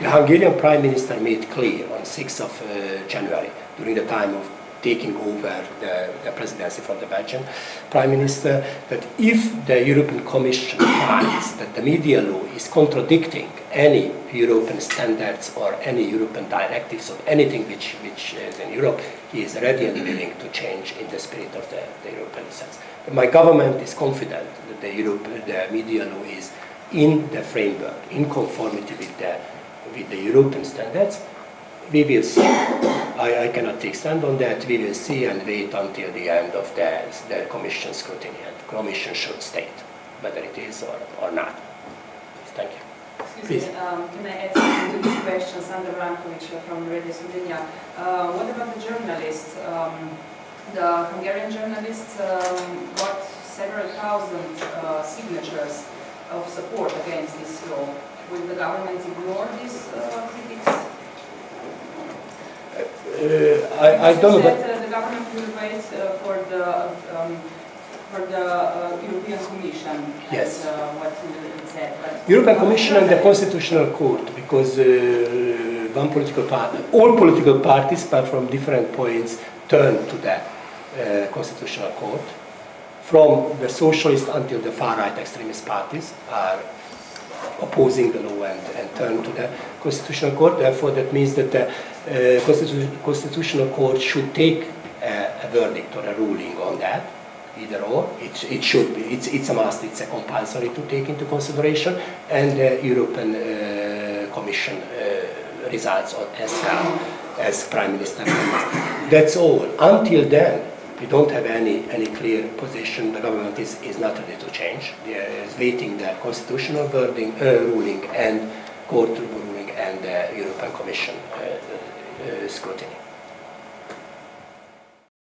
The Hungarian Prime Minister made clear on 6th of January, during the time of taking over the presidency from the Belgian Prime Minister, that if the European Commission finds that the media law is contradicting any European standards or any European directives or anything which is in Europe, he is ready and willing to change in the spirit of the European sense. My government is confident that the media law is in the framework, in conformity with the European standards. We will see. I cannot take stand on that. We will see and wait until the end of the Commission scrutiny. And the Commission should state whether it is or not. Thank you. Excuse me, can I add something to this question? Sandra Brankovic from Radio Slovenia. What about the journalists? The Hungarian journalists got several thousand signatures of support against this law. Will the government ignore these critics? I don't know. That the government will wait for the European Commission. Yes. And, what it said. But European Commission and the Constitutional Court, because all political parties, but from different points, turn to the Constitutional Court. From the socialist until the far-right extremist parties are opposing the law and turn to the Constitutional Court. Therefore, that means that the Constitutional Court should take a verdict or a ruling on that, either or. It should be. It's a must. It's a compulsory to take into consideration, and the European Commission results as well as Prime Minister. That's all. Until then, we don't have any clear position. The government is not ready to change. They is waiting the constitutional ruling and court ruling and the European Commission scrutiny.